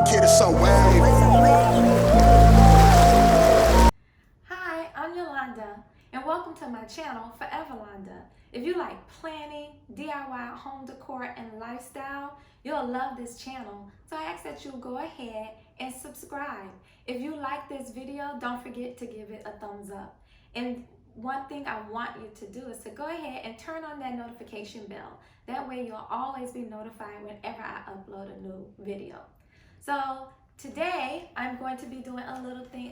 okay to some wave. Hi, I'm Yolanda, and welcome to my channel, Forever Londa. If you like planning, DIY, home decor, and lifestyle, you'll love this channel. So I ask that you go ahead and subscribe. If you like this video, don't forget to give it a thumbs up. And one thing I want you to do is to go ahead and turn on that notification bell. That way you'll always be notified whenever I upload a new video. So today I'm going to be doing a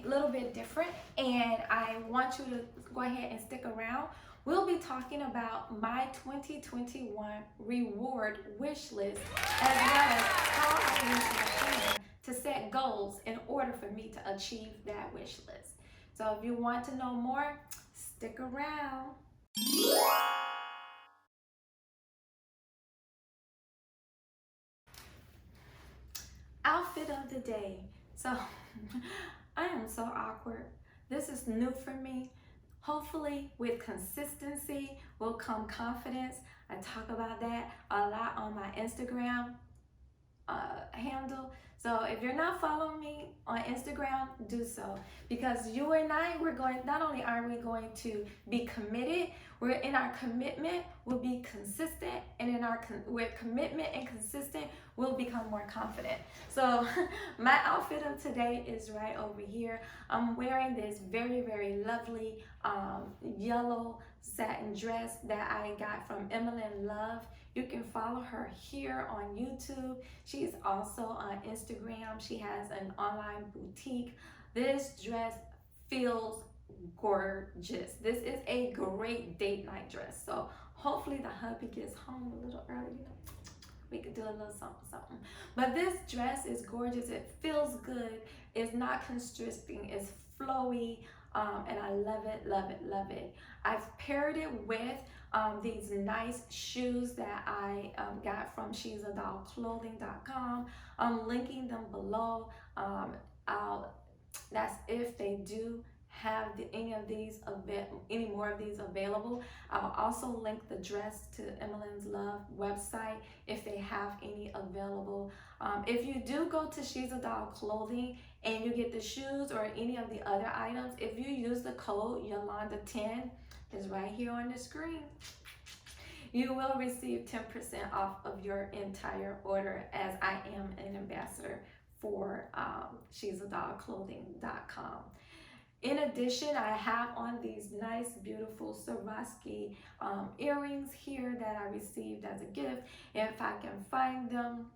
little bit different, and I want you to go ahead and stick around. We'll be talking about my 2021 reward wish list, as well as how I use my plan to set goals in order for me to achieve that wish list. So if you want to know more, stick around. Outfit of the day. So I am so awkward. This is new for me. Hopefully with consistency will come confidence. I talk about that a lot on my Instagram handle. So if you're not following me on Instagram, do so, because you and I, not only are we going to be committed, we're in our commitment, we'll be consistent, and with commitment and consistent, we'll become more confident. So my outfit of today is right over here. I'm wearing this very, very lovely yellow satin dress that I got from Emily Love. You can follow her here on YouTube. She's also on Instagram. She has an online boutique. This dress feels gorgeous. This is a great date night dress. So hopefully the hubby gets home a little early, we could do a little something. But this dress is gorgeous. It feels good. It's not constricting. It's flowy. And I love it, love it, love it. I've paired it with these nice shoes that I got from she'sadollclothing.com. I'm linking them below. That's if they do have any more of these available. I'll also link the dress to Emmeline's Love website if they have any available. If you do go to She's a Doll Clothing and you get the shoes or any of the other items, if you use the code Yolanda10, is right here on the screen, you will receive 10% off of your entire order, as I am an ambassador for she'sadollclothing.com. In addition, I have on these nice, beautiful Swarovski earrings here that I received as a gift. If I can find them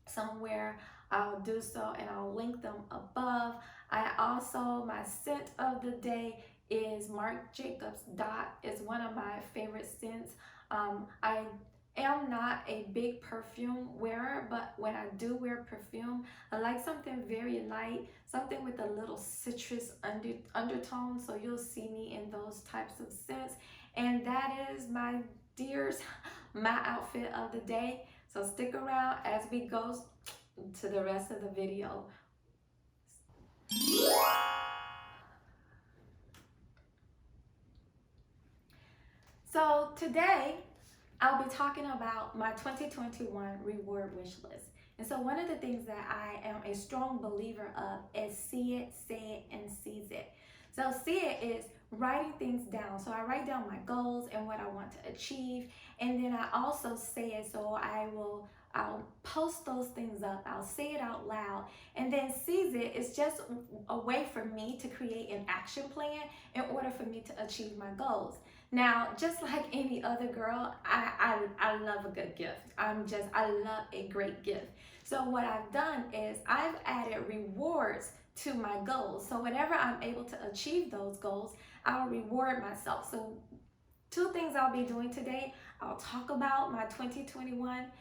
somewhere, I'll do so, and I'll link them above. My scent of the day is Marc Jacobs Dot. It's one of my favorite scents. I am not a big perfume wearer, but when I do wear perfume, I like something very light, something with a little citrus undertone. So you'll see me in those types of scents. And that is, my dears, my outfit of the day. So stick around as we go to the rest of the video. So today, I'll be talking about my 2021 reward wish list. And so one of the things that I am a strong believer of is see it, say it, and seize it. So see it is writing things down. So I write down my goals and what I want to achieve. And then I also say it, so I'll post those things up. I'll say it out loud. And then seize it is just a way for me to create an action plan in order for me to achieve my goals. Now, just like any other girl, I love a good gift. I love a great gift. So what I've done is I've added rewards to my goals. So whenever I'm able to achieve those goals, I'll reward myself. So two things I'll be doing today. I'll talk about my 2021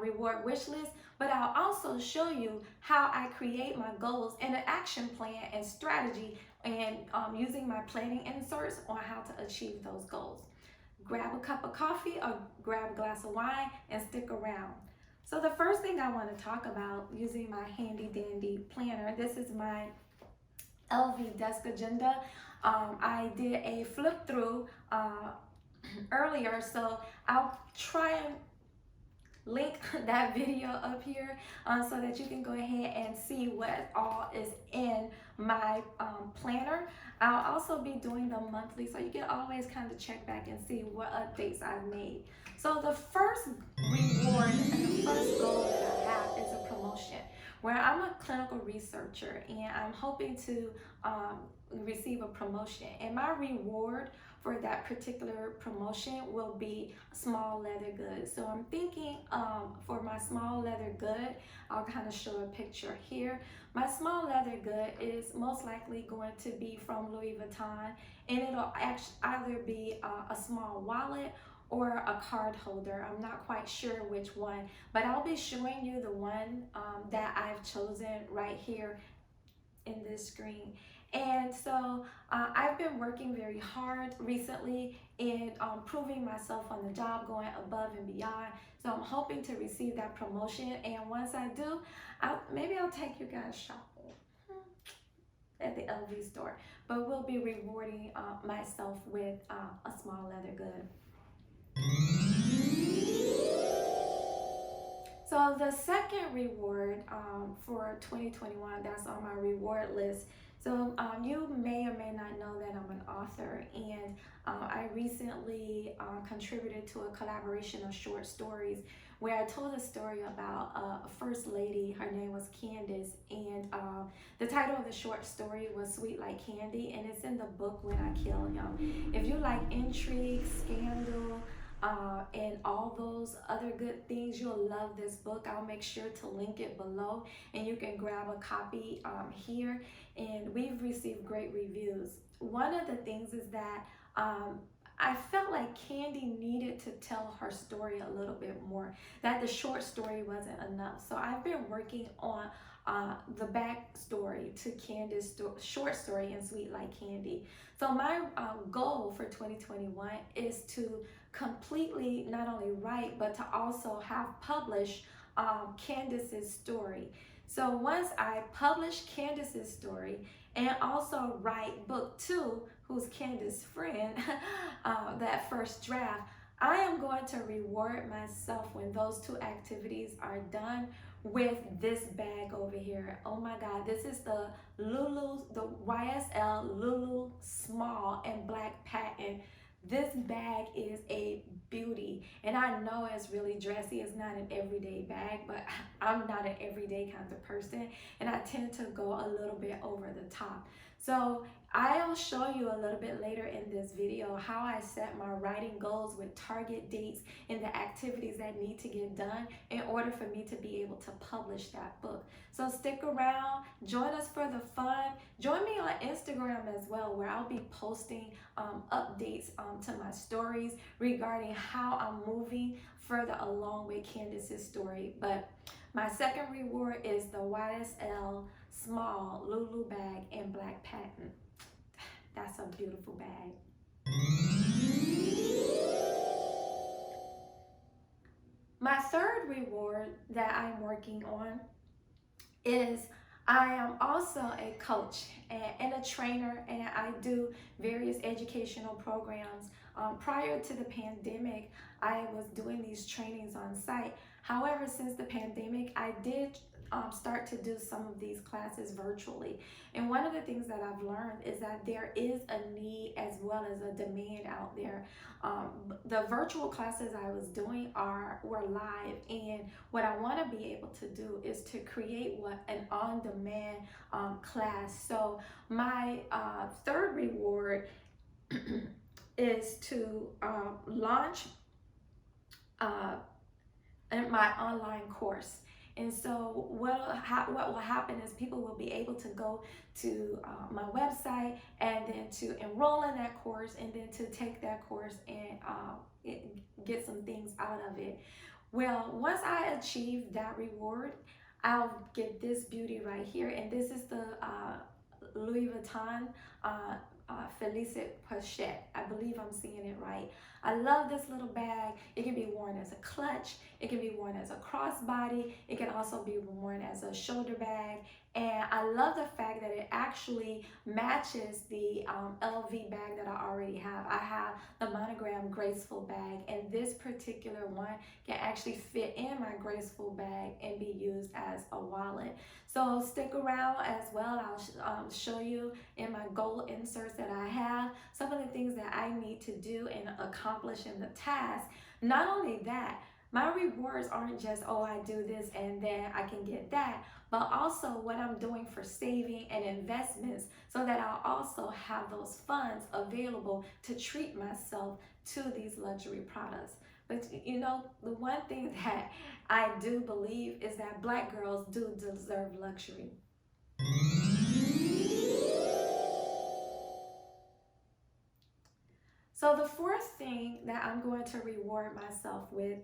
reward wish list, but I'll also show you how I create my goals and an action plan and strategy, and using my planning inserts on how to achieve those goals. Grab a cup of coffee or grab a glass of wine and stick around. So the first thing I want to talk about, using my handy dandy planner, this is my LV Desk Agenda. I did a flip through earlier, so I'll try and link that video up here so that you can go ahead and see what all is in my planner. I'll also be doing the monthly, so you can always kind of check back and see what updates I've made. So the first reward and the first goal that I have is a promotion, where I'm a clinical researcher and I'm hoping to receive a promotion. And my reward for that particular promotion will be small leather goods. So I'm thinking for my small leather good, I'll kind of show a picture here. My small leather good is most likely going to be from Louis Vuitton, and it'll actually either be a small wallet or a card holder. I'm not quite sure which one, but I'll be showing you the one that I've chosen right here in this screen. And so I've been working very hard recently in proving myself on the job, going above and beyond. So I'm hoping to receive that promotion, and once I do, maybe I'll take you guys shopping at the LV store. But we'll be rewarding myself with a small leather good. So the second reward for 2021 that's on my reward list. So you may or may not know that I'm an author, and I recently contributed to a collaboration of short stories where I told a story about a first lady. Her name was Candace, and the title of the short story was Sweet Like Candy, and it's in the book When I Kill Him. If you like intrigue, scandal, and all those other good things, you'll love this book. I'll make sure to link it below, and you can grab a copy here. And we've received great reviews. One of the things is that I felt like Candy needed to tell her story a little bit more, that the short story wasn't enough. So I've been working on the backstory to Candace's short story in Sweet Like Candy. So my goal for 2021 is to completely not only write, but to also have published Candace's story. So once I publish Candace's story and also write book 2, who's Candace's friend, that first draft, I am going to reward myself when those 2 activities are done with this bag over here. Oh my God, this is the YSL Lulu Small and Black Patent. This bag is a beauty, and I know it's really dressy. It's not an everyday bag, but I'm not an everyday kind of person, and I tend to go a little bit over the top. So I'll show you a little bit later in this video how I set my writing goals with target dates and the activities that need to get done in order for me to be able to publish that book. So stick around, join us for the fun. Join me on Instagram as well, where I'll be posting updates to my stories regarding how I'm moving further along with Candace's story. But my second reward is the YSL Small Lulu bag in Black Patent. That's a beautiful bag. My third reward that I'm working on is I am also a coach and a trainer, and I do various educational programs. Prior to the pandemic, I was doing these trainings on site. However, since the pandemic, I did start to do some of these classes virtually. And one of the things that I've learned is that there is a need as well as a demand out there. The virtual classes I was doing were live, and what I want to be able to do is to create an on-demand class. So my third reward is to launch my online course. And so what will happen is people will be able to go to my website and then to enroll in that course, and then to take that course and get some things out of it. Well, once I achieve that reward, I'll get this beauty right here. And this is the Louis Vuitton Felicite Pochette. I believe I'm saying it right. I love this little bag. It can be worn as a clutch. It can be worn as a crossbody. It can also be worn as a shoulder bag. And I love the fact that it actually matches the LV bag that I already have. I have the monogram Graceful bag, and this particular one can actually fit in my Graceful bag and be used as a wallet. So stick around as well. I'll show you in my goal inserts that I have some of the things that I need to do and accomplish in the task. Not only that, my rewards aren't just, oh, I do this and then I can get that, but also what I'm doing for saving and investments so that I'll also have those funds available to treat myself to these luxury products. But you know, the one thing that I do believe is that Black girls do deserve luxury. So the fourth thing that I'm going to reward myself with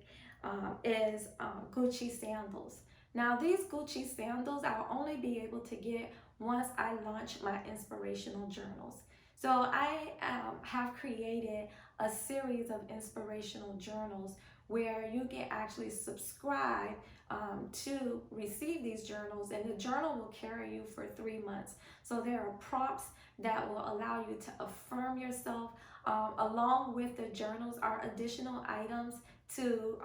is Gucci sandals. Now these Gucci sandals I'll only be able to get once I launch my inspirational journals. So I have created a series of inspirational journals where you can actually subscribe to receive these journals, and the journal will carry you for 3 months. So there are prompts that will allow you to affirm yourself. Along with the journals are additional items to,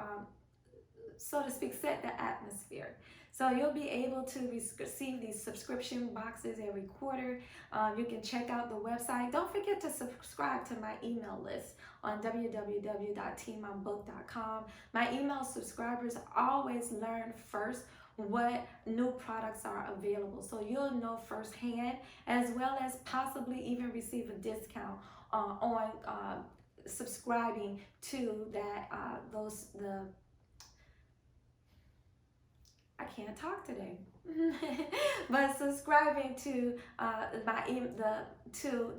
so to speak, set the atmosphere. So you'll be able to receive these subscription boxes every quarter. You can check out the website. Don't forget to subscribe to my email list on www.teamombook.com. My email subscribers always learn first what new products are available. So you'll know firsthand, as well as possibly even receive a discount on subscribing to that, I can't talk today. But subscribing to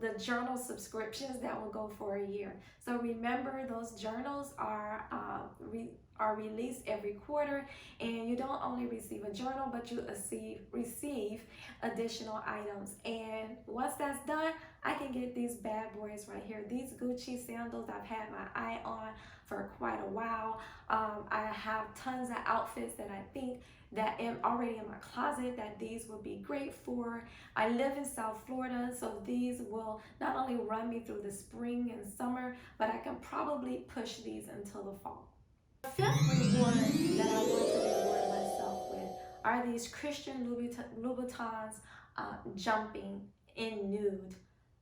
the journal subscriptions that will go for a year. So remember, those journals are released every quarter, and you don't only receive a journal, but you receive additional items. And once that's done, I can get these bad boys right here. These Gucci sandals I've had my eye on for quite a while. I have tons of outfits that I think that am already in my closet that these would be great for. I live in South Florida, so these will not only run me through the spring and summer, but I can probably push these until the fall. The fifth reward that I want to reward myself with are these Christian Louboutins jumping in nude.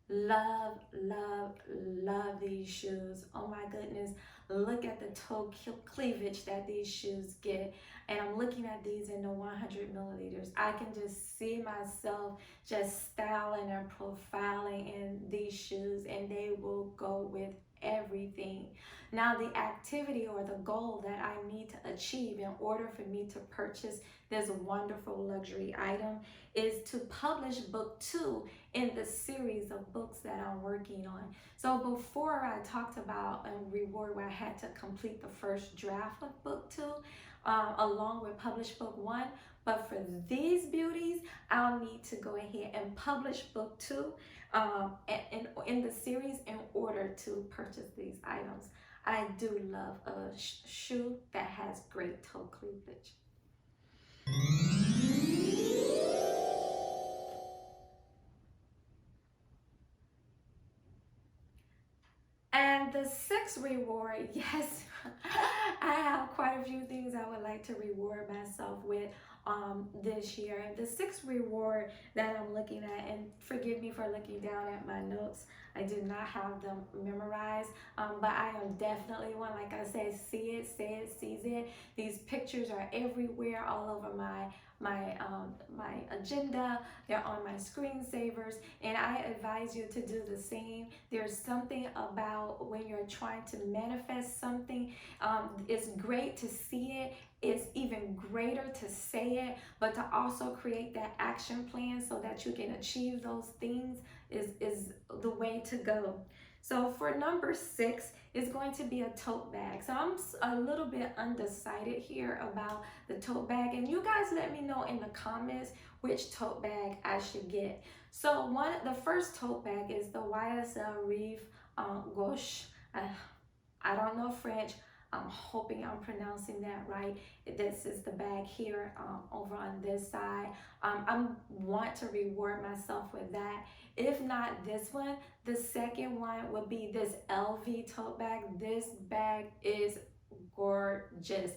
Love, love, love these shoes. Oh my goodness. Look at the toe cleavage that these shoes get. And I'm looking at these in the 100 milliliters. I can just see myself just styling and profiling in these shoes, and they will go with everything. Now the activity or the goal that I need to achieve in order for me to purchase this wonderful luxury item is to publish book 2 in the series of books that I'm working on. So before I talked about a reward where I had to complete the first draft of book 2 along with publish book 1, but for these beauties, I'll need to go ahead and publish book 2 in the series in order to purchase these items. I do love a shoe that has great toe cleavage. And the sixth reward, yes, I have quite a few things I would like to reward myself with this year. And the sixth reward that I'm looking at, and forgive me for looking down at my notes, I do not have them memorized, but I am definitely one, like I said, see it, say it, sees it. These pictures are everywhere, all over my agenda. They're on my screensavers, and I advise you to do the same. There's something about when you're trying to manifest something, it's great to see it. It's even greater to say it, but to also create that action plan so that you can achieve those things is the way to go. So for number 6 is going to be a tote bag. So I'm a little bit undecided here about the tote bag, and you guys let me know in the comments which tote bag I should get. So the first tote bag is the YSL Rive Gauche. I don't know French. I'm hoping I'm pronouncing that right. This is the bag here over on this side. I want to reward myself with that. If not this one, the second one would be this LV tote bag. This bag is gorgeous.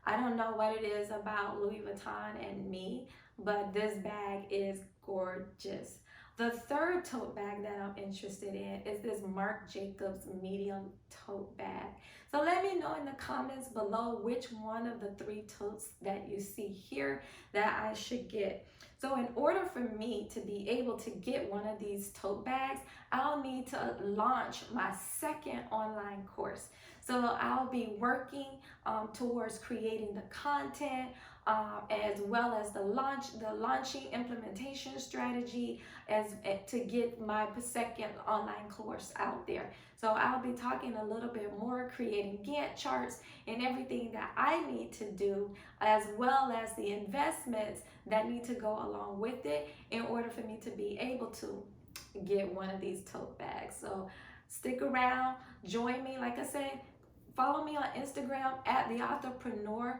I don't know what it is about Louis Vuitton and me, but this bag is gorgeous. The third tote bag that I'm interested in is this Marc Jacobs medium tote bag. So let me know in the comments below which one of the three totes that you see here that I should get. So in order for me to be able to get one of these tote bags, I'll need to launch my second online course. So I'll be working towards creating the content, as well as the launching implementation strategy to get my second online course out there. So I'll be talking a little bit more, creating Gantt charts and everything that I need to do, as well as the investments that need to go along with it in order for me to be able to get one of these tote bags. So stick around, join me. Like I said, follow me on Instagram at @theauthorpreneur_.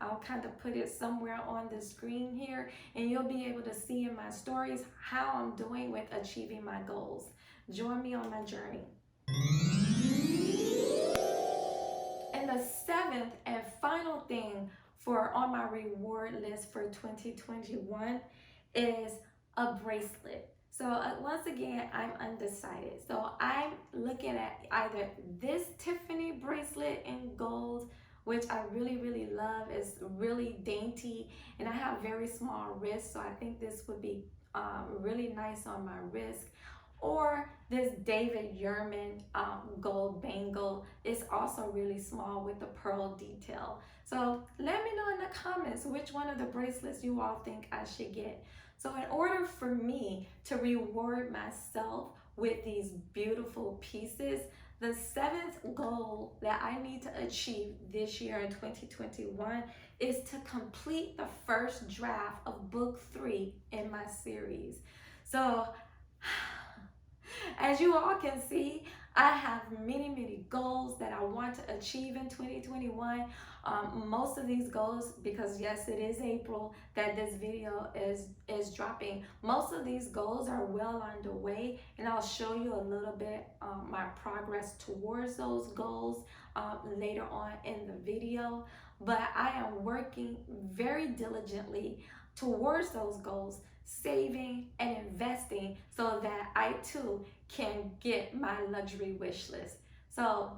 I'll kind of put it somewhere on the screen here, and you'll be able to see in my stories how I'm doing with achieving my goals. Join me on my journey. And the seventh and final thing for on my reward list for 2021 is a bracelet. So once again, I'm undecided. So I'm looking at either this Tiffany bracelet in gold, which I really love. It's really dainty, and I have very small wrists, so I think this would be really nice on my wrist. Or this David Yurman gold bangle. It's also really small with the pearl detail. So let me know in the comments which one of the bracelets you all think I should get. So in order for me to reward myself with these beautiful pieces, the seventh goal that I need to achieve this year in 2021 is to complete the first draft of book 3 in my series. So as you all can see, I have many goals that I want to achieve in 2021. Most of these goals, because yes, it is April that this video is dropping, most of these goals are well underway, and I'll show you a little bit my progress towards those goals later on in the video. But I am working very diligently towards those goals, saving and investing so that I too can get my luxury wish list. So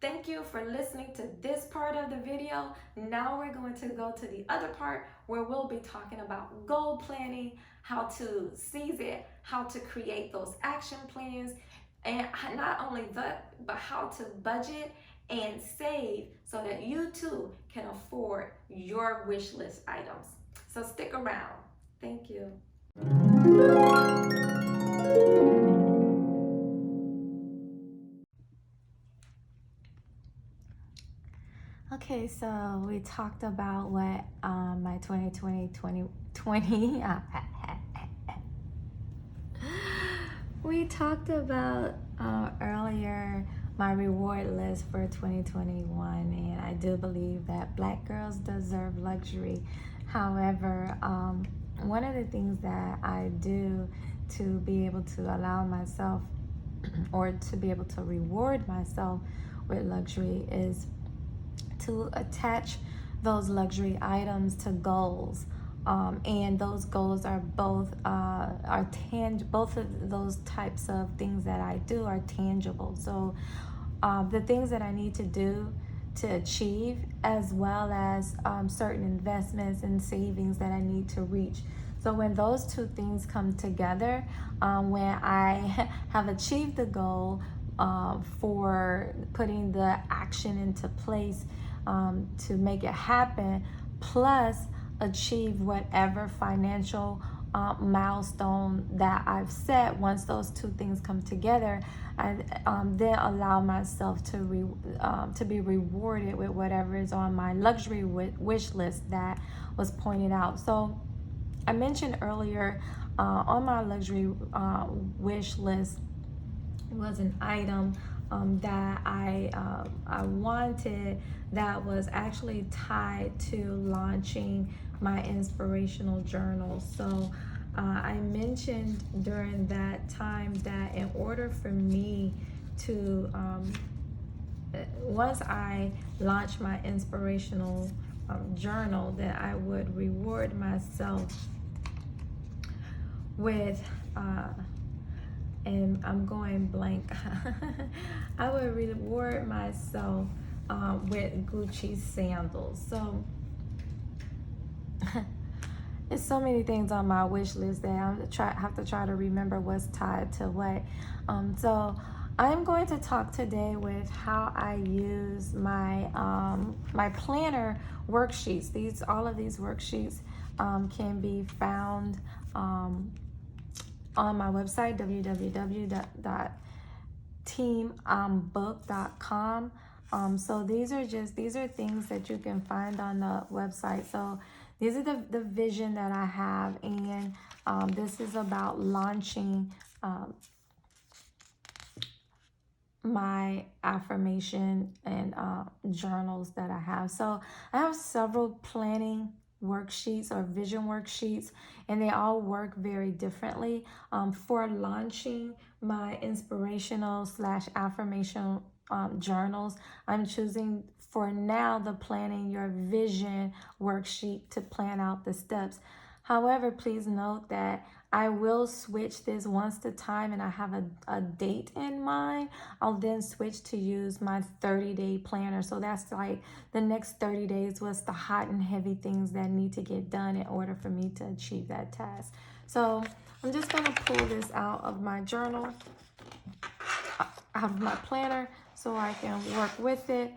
thank you for listening to this part of the video. Now we're going to go to the other part where we'll be talking about goal planning, how to seize it, how to create those action plans, and not only that, but how to budget and save so that you too can afford your wish list items. So stick around. Thank you. Okay, so we talked about what my 2020 we talked about earlier my reward list for 2021, and I do believe that Black girls deserve luxury. However, one of the things that I do to be able to allow myself or to be able to reward myself with luxury is to attach those luxury items to goals. And those goals are both both of those types of things that I do are tangible. So the things that I need to do to achieve, as well as certain investments and savings that I need to reach. So when those two things come together, when I have achieved the goal for putting the action into place to make it happen, plus achieve whatever financial milestone that I've set, once those two things come together, I then allow myself to be rewarded with whatever is on my luxury wish list that was pointed out. So I mentioned earlier on my luxury wish list was an item that I wanted that was actually tied to launching my inspirational journal. So I mentioned during that time that in order for me to once I launched my inspirational journal, that I would reward myself with and I'm going blank. I would reward myself with Gucci sandals. So there's so many things on my wish list that have to try to remember what's tied to what. So I'm going to talk today with how I use my my planner worksheets. All of these worksheets can be found on my website, www.teambook.com. So these are things that you can find on the website. So these are the vision that I have, and this is about launching my affirmation and journals that I have. So I have several planning worksheets or vision worksheets, and they all work very differently. For launching my inspirational / affirmation journals, I'm choosing for now the planning your vision worksheet to plan out the steps. However, please note that I will switch this once the time and I have a date in mind. I'll then switch to use my 30-day planner. So that's like the next 30 days, what's the hot and heavy things that need to get done in order for me to achieve that task. So I'm just going to pull this out of my journal, out of my planner, so I can work with it.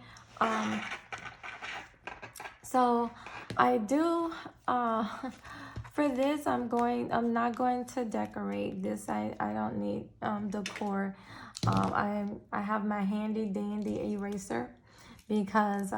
So I do, for this, I'm not going to decorate this. I don't need decor. I have my handy dandy eraser because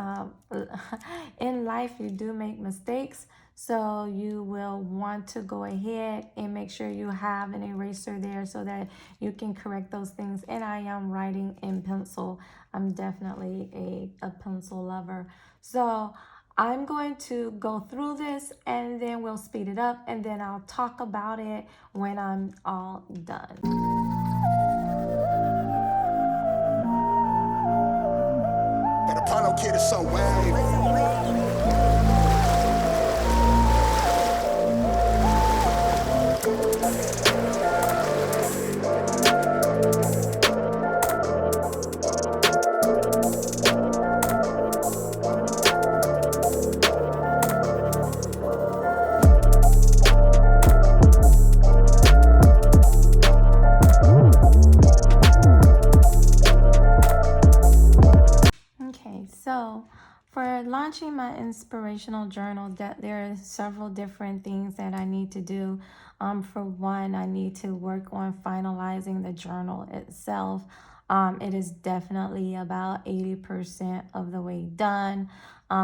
in life you do make mistakes. So you will want to go ahead and make sure you have an eraser there so that you can correct those things. And I am writing in pencil. I'm definitely a pencil lover. So I'm going to go through this and then we'll speed it up and then I'll talk about it when I'm all done. That Apollo kid is so wavy. So for launching my inspirational journal, there are several different things that I need to do. For one, I need to work on finalizing the journal itself. It is definitely about 80% of the way done.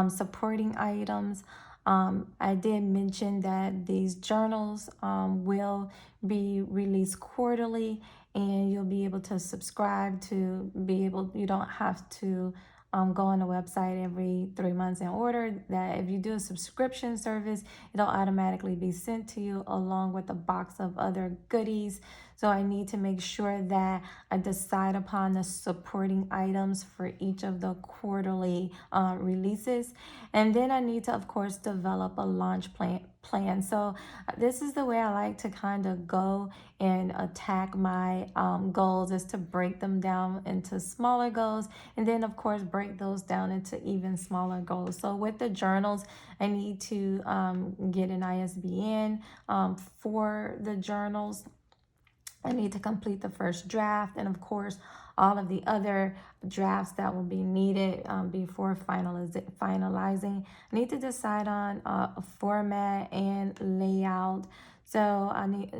Supporting items. I did mention that these journals will be released quarterly, and you'll be able to subscribe to you don't have to go on the website every 3 months in order. That if you do a subscription service, it'll automatically be sent to you along with a box of other goodies. So I need to make sure that I decide upon the supporting items for each of the quarterly releases. And then I need to, of course, develop a launch plan. So this is the way I like to kind of go and attack my goals, is to break them down into smaller goals, and then of course break those down into even smaller goals. So with the journals, I need to get an ISBN for the journals. I need to complete the first draft, and of course all of the other drafts that will be needed before finalizing. I need to decide on a format and layout. So I need,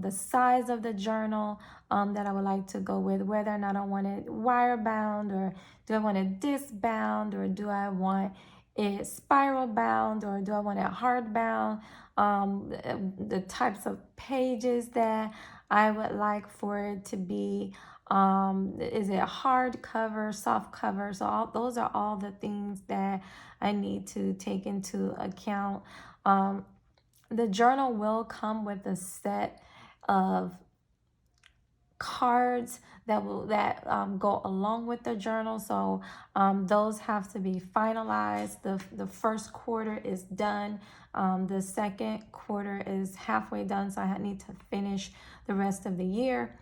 the size of the journal that I would like to go with, whether or not I want it wire bound, or do I want it disc bound, or do I want it spiral bound, or do I want it hard bound? The types of pages that I would like for it to be. Is it hardcover, soft cover? So those are all the things that I need to take into account. The journal will come with a set of cards that go along with the journal, so those have to be finalized. The first quarter is done, the second quarter is halfway done, so I need to finish the rest of the year.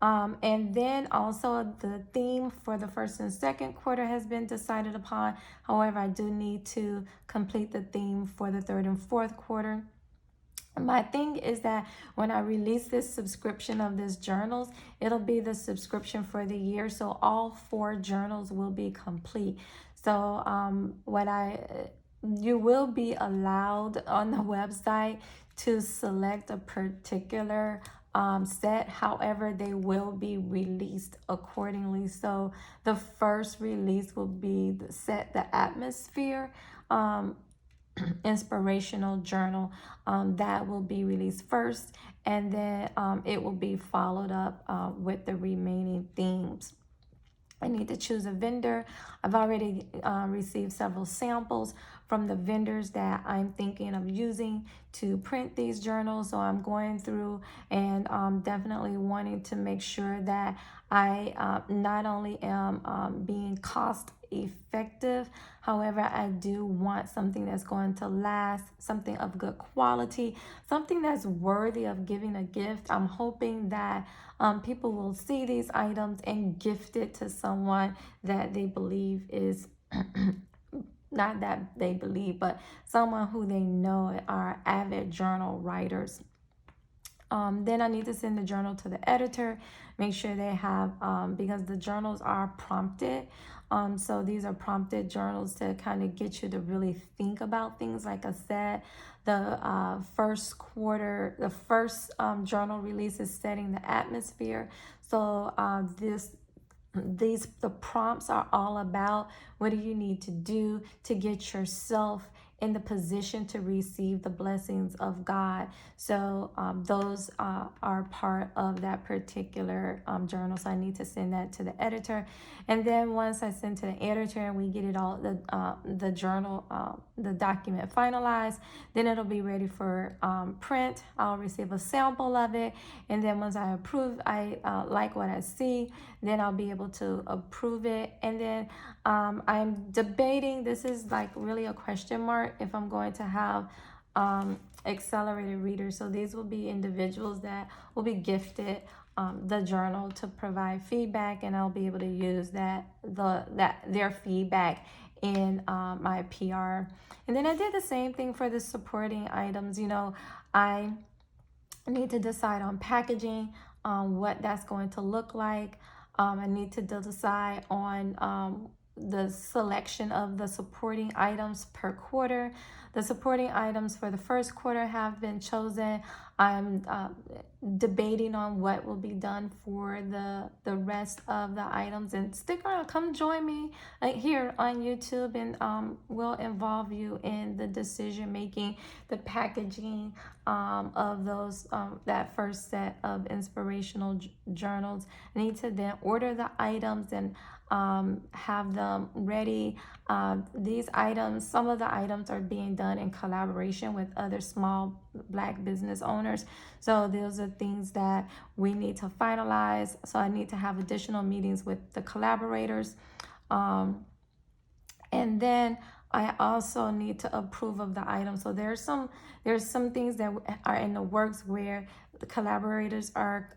And then also the theme for the first and second quarter has been decided upon. However, I do need to complete the theme for the third and fourth quarter. My thing is that when I release this subscription of this journals, it'll be the subscription for the year. So all 4 journals will be complete. So you will be allowed on the website to select a particular set. However, they will be released accordingly. So the first release will be the atmosphere. Inspirational journal that will be released first, and then it will be followed up with the remaining themes. I need to choose a vendor. I've already received several samples from the vendors that I'm thinking of using to print these journals. So I'm going through and definitely wanting to make sure that I not only am being cost effective, however, I do want something that's going to last, something of good quality, something that's worthy of giving a gift. I'm hoping that people will see these items and gift it to someone that they believe is not that they believe, but someone who they know are avid journal writers. Then I need to send the journal to the editor, make sure they have, because the journals are prompted. So these are prompted journals to kind of get you to really think about things. Like I said, the first quarter, the first journal release is setting the atmosphere. So the prompts are all about what do you need to do to get yourself in the position to receive the blessings of God. So those are part of that particular journal. So I need to send that to the editor. And then once I send to the editor and we get it all, the journal, the document finalized, then it'll be ready for print. I'll receive a sample of it. And then once I approve, I like what I see, then I'll be able to approve it. And then I'm debating, this is like really a question mark, if I'm going to have accelerated readers. So these will be individuals that will be gifted the journal to provide feedback, and I'll be able to use their feedback in my PR. And then I did the same thing for the supporting items. I need to decide on packaging, what that's going to look like. I need to decide on the selection of the supporting items per quarter. The supporting items for the first quarter have been chosen. I'm debating on what will be done for the rest of the items. And stick around, come join me here on YouTube, and we'll involve you in the decision making, the packaging of those that first set of inspirational journals. I need to then order the items and have them ready. These items, some of the items are being done in collaboration with other small Black business owners. So those are things that we need to finalize. So I need to have additional meetings with the collaborators. And then I also need to approve of the item. So there's some things that are in the works where the collaborators are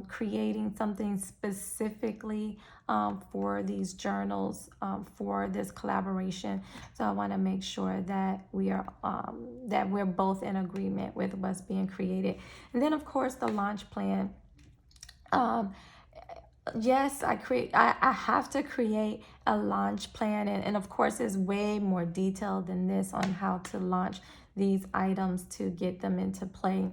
creating something specifically for these journals for this collaboration. So I want to make sure that we're both in agreement with what's being created. And then of course the launch plan. Yes, I have to create a launch plan, and of course it's way more detailed than this on how to launch these items to get them into play.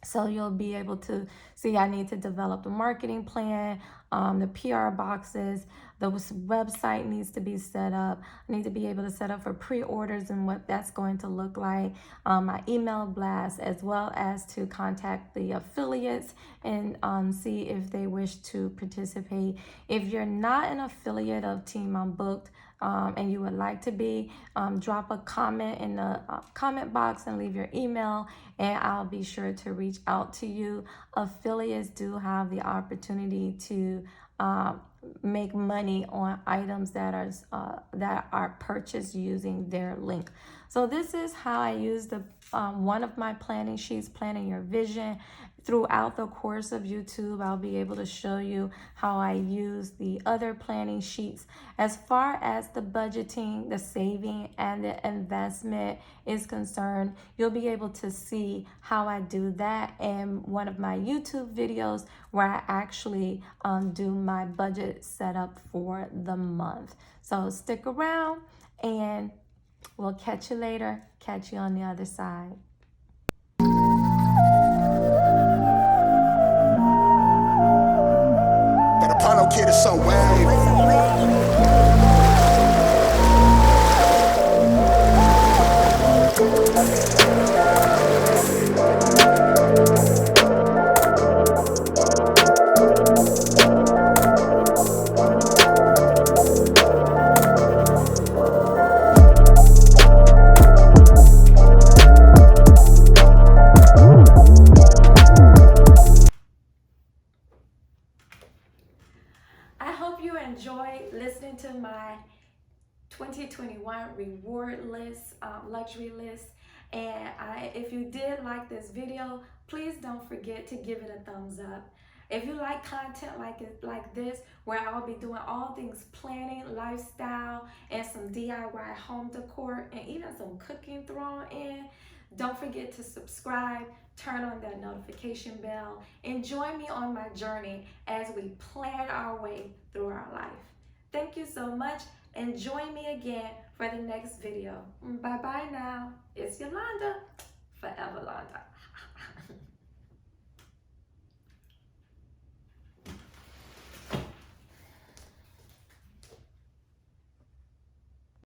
So you'll be able to see I need to develop the marketing plan, the PR boxes, the website needs to be set up. I need to be able to set up for pre-orders and what that's going to look like, my email blast, as well as to contact the affiliates and see if they wish to participate. If you're not an affiliate of Team Unbooked, and you would like to be, drop a comment in the comment box and leave your email, and I'll be sure to reach out to you. Affiliates do have the opportunity to make money on items that are purchased using their link. So this is how I use the one of my planning sheets, planning your vision. Throughout the course of YouTube, I'll be able to show you how I use the other planning sheets. As far as the budgeting, the saving, and the investment is concerned, you'll be able to see how I do that in one of my YouTube videos where I actually do my budget setup for the month. So stick around and we'll catch you later. Catch you on the other side. That Apollo kid is so wave. I hope you enjoyed listening to my 2021 reward list, luxury list. And if you did like this video, please don't forget to give it a thumbs up. If you like content like this, where I'll be doing all things planning, lifestyle, and some DIY home decor, and even some cooking thrown in, don't forget to subscribe, turn on that notification bell, and join me on my journey as we plan our way through our life. Thank you so much, and join me again for the next video. Bye-bye now. It's Yolanda, forever Londa.